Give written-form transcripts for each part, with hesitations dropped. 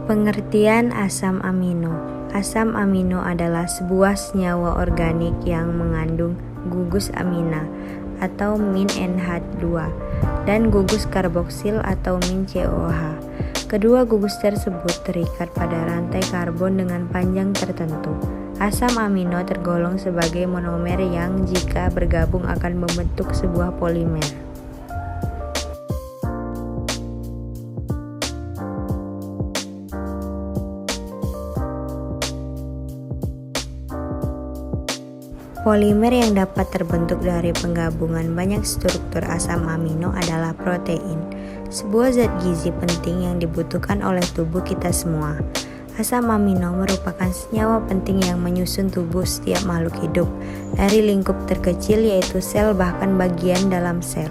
Pengertian asam amino. Asam amino adalah sebuah senyawa organik yang mengandung gugus amina atau min NH2 dan gugus karboksil atau min COH. Kedua gugus tersebut terikat pada rantai karbon dengan panjang tertentu. Asam amino tergolong sebagai monomer yang jika bergabung akan membentuk sebuah polimer. Polimer yang dapat terbentuk dari penggabungan banyak struktur asam amino adalah protein, sebuah zat gizi penting yang dibutuhkan oleh tubuh kita semua. Asam amino merupakan senyawa penting yang menyusun tubuh setiap makhluk hidup, dari lingkup terkecil yaitu sel bahkan bagian dalam sel.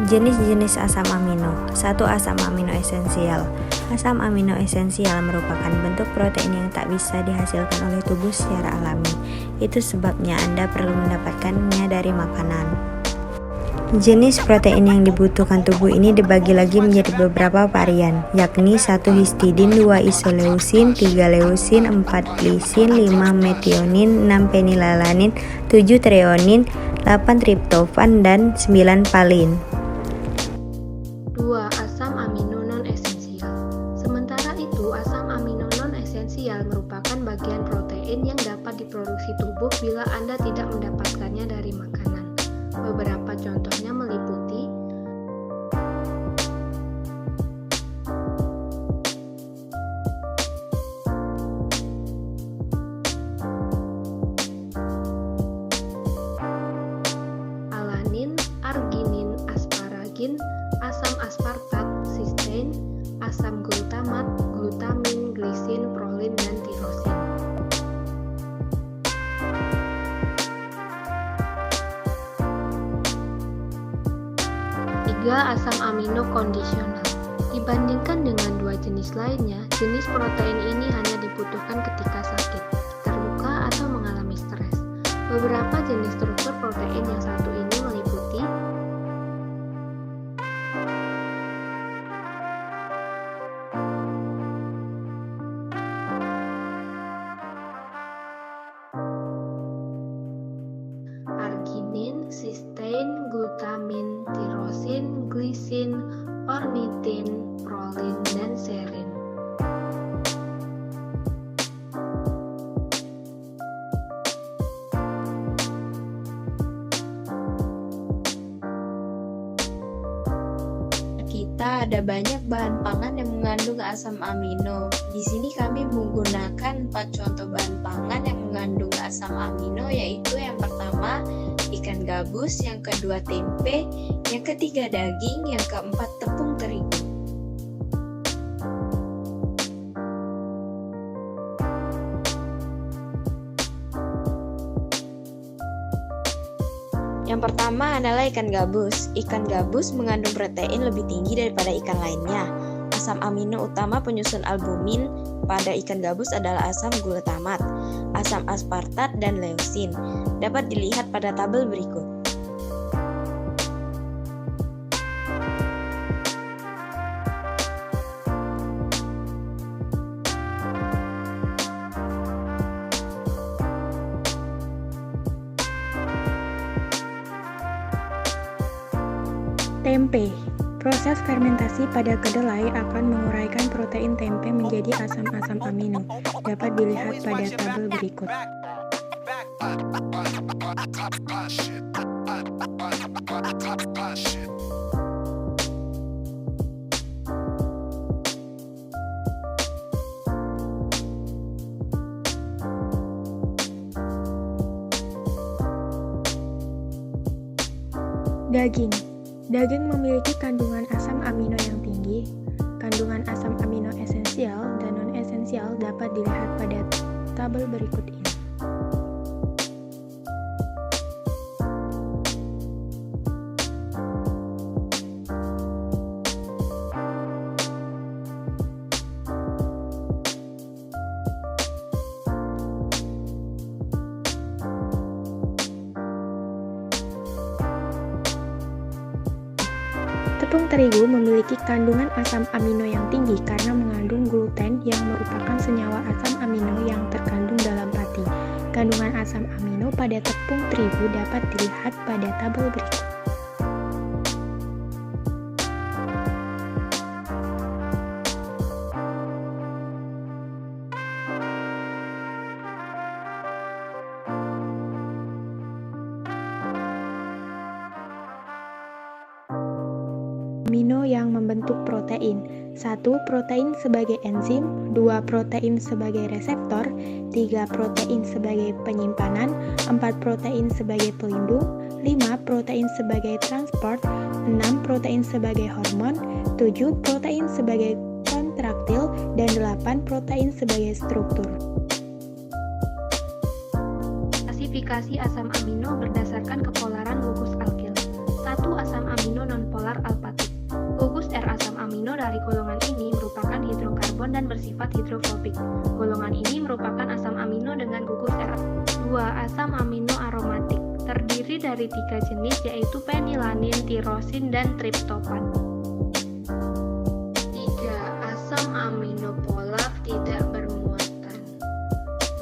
Jenis-jenis asam amino. 1. Asam amino esensial. Asam amino esensial merupakan bentuk protein yang tak bisa dihasilkan oleh tubuh secara alami. Itu sebabnya Anda perlu mendapatkannya dari makanan. Jenis protein yang dibutuhkan tubuh ini dibagi lagi menjadi beberapa varian, yakni 1 histidin, 2 isoleusin, 3 leusin, 4 glisin, 5 metionin, 6 penilalanin, 7 treonin, 8 triptofan, dan 9 palin. 2. Asam amino non-esensial. Sementara itu, asam amino non-esensial merupakan bagian protein yang dapat diproduksi tubuh bila Anda tidak mendapatkannya dari makanan. Beberapa contohnya meliputi alanin, arginin, asparagin, asam aspartat, sistein, asam glutamat, glutamin, glisin, prolin, dan tirosin. 3. Asam amino kondisional. Dibandingkan dengan dua jenis lainnya, jenis protein ini hanya dibutuhkan ketika sakit, terluka, atau mengalami stres. Beberapa jenis struktur protein yang satu ini meliputi arginin, sistein, glutamin, tirosin, glisin, ornitin, prolin, dan serin. Kita ada banyak bahan pangan yang mengandung asam amino. Di sini kami menggunakan 4 contoh bahan pangan yang mengandung asam amino, yaitu yang pertama ikan gabus, yang kedua tempe, yang ketiga daging, yang keempat tepung terigu. Yang pertama adalah ikan gabus. Ikan gabus mengandung protein lebih tinggi daripada ikan lainnya. Asam amino utama penyusun albumin pada ikan gabus adalah asam glutamat, asam aspartat, dan leusin. Dapat dilihat pada tabel berikut. Tempe. Proses fermentasi pada kedelai akan menguraikan protein tempe menjadi asam-asam amino. Dapat dilihat pada tabel berikut. Daging. Daging memiliki kandungan asam amino yang tinggi. Kandungan asam amino esensial dan non-esensial dapat dilihat pada tabel berikut ini. terigu memiliki kandungan asam amino yang tinggi karena mengandung gluten yang merupakan senyawa asam amino yang terkandung dalam pati. Kandungan asam amino pada tepung terigu dapat dilihat pada tabel berikut. Amino yang membentuk protein. 1. Protein sebagai enzim, 2. Protein sebagai reseptor, 3. Protein sebagai penyimpanan, 4. Protein sebagai pelindung, 5. Protein sebagai transport, 6. Protein sebagai hormon, 7. Protein sebagai kontraktil, dan 8. Protein sebagai struktur. Klasifikasi asam amino berdasarkan kepolaran gugus alkil. 1. Asam amino nonpolar alfatik. Gugus R asam amino dari golongan ini merupakan hidrokarbon dan bersifat hidrofobik. Golongan ini merupakan asam amino dengan gugus R. 2. Asam amino aromatik. Terdiri dari 3 jenis yaitu fenilanin, tirosin, dan triptofan. 3. Asam amino polar tidak bermuatan.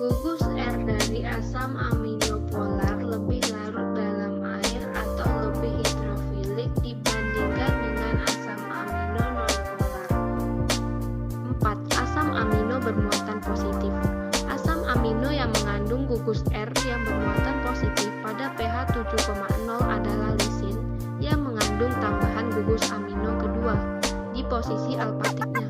Gugus R dari asam amino polar lebih larut dalam air atau lebih hidrofilik dibandingkan dengan asam amino nonpolar. 4. Asam amino bermuatan positif. Asam amino yang mengandung gugus R yang bermuatan positif pada pH 7,0 adalah lisin yang mengandung tambahan gugus amino kedua di posisi alfatiknya.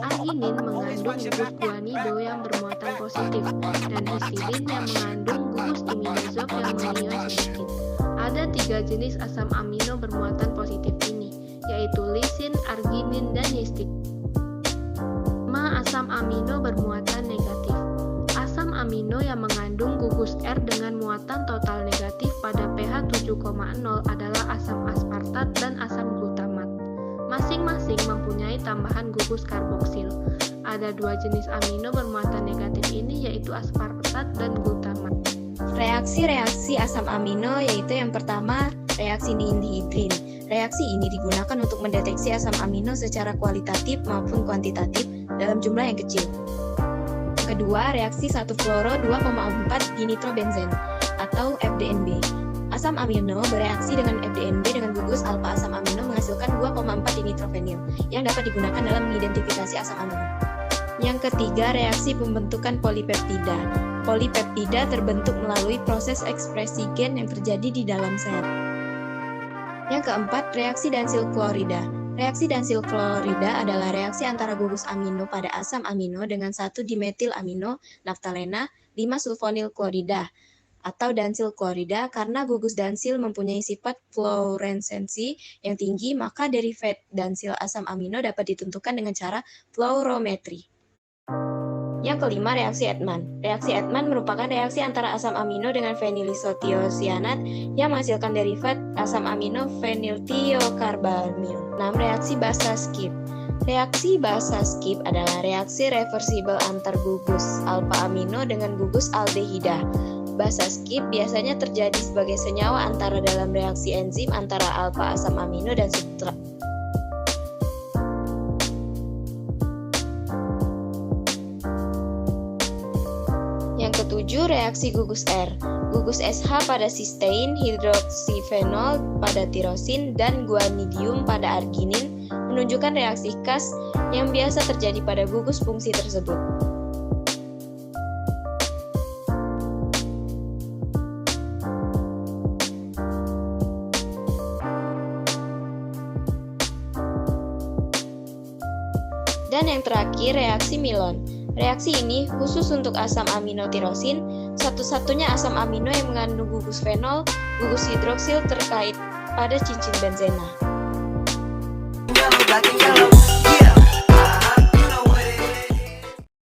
Arginin mengandung gugus guanido yang bermuatan positif dan histidin yang mengandung gugus imidazol yang mengion sedikit. Ada 3 jenis asam amino bermuatan positif ini, yaitu lisin, arginin, dan histidin. 5. Asam amino bermuatan negatif. Asam amino yang mengandung gugus R dengan muatan total negatif pada pH 7,0 adalah asam aspartat dan asam glutamat. Masing-masing mempunyai tambahan gugus karboksil. Ada 2 jenis amino bermuatan negatif ini yaitu aspartat dan glutamat. Reaksi-reaksi asam amino yaitu yang pertama, reaksi dihidrin. Reaksi ini digunakan untuk mendeteksi asam amino secara kualitatif maupun kuantitatif dalam jumlah yang kecil. Kedua, reaksi 1-fluoro 2,4 dinitrobenzen atau FDNB. Asam amino bereaksi dengan FDNB dengan gugus alfa asam amino menghasilkan 2,4 dinitrofenil yang dapat digunakan dalam mengidentifikasi asam amino. Yang ketiga, reaksi pembentukan polipeptida. Polipeptida terbentuk melalui proses ekspresi gen yang terjadi di dalam sel. Yang keempat, reaksi dansil klorida. Reaksi dansil klorida adalah reaksi antara gugus amino pada asam amino dengan 1-dimetil amino naftalena 5-sulfonil klorida atau dansil klorida. Karena gugus dansil mempunyai sifat fluoresensi yang tinggi, maka derivat dansil asam amino dapat ditentukan dengan cara fluorometri. Yang kelima, reaksi Edman. Reaksi Edman merupakan reaksi antara asam amino dengan fenilisotiosianat yang menghasilkan derivat asam amino feniltiokarbamil. 6. Reaksi Basa-Skip. Reaksi Basa-Skip adalah reaksi reversibel antar gugus alfa amino dengan gugus aldehida. Basa-Skip biasanya terjadi sebagai senyawa antara dalam reaksi enzim antara alfa asam amino dan substrat. Yang ketujuh, reaksi gugus R. Gugus SH pada sistein, hidroksifenol pada tirosin, dan guanidium pada arginin menunjukkan reaksi khas yang biasa terjadi pada gugus fungsi tersebut. Dan yang terakhir, reaksi Milon. Reaksi ini khusus untuk asam amino tirosin, satu-satunya asam amino yang mengandung gugus fenol, gugus hidroksil terkait pada cincin benzena.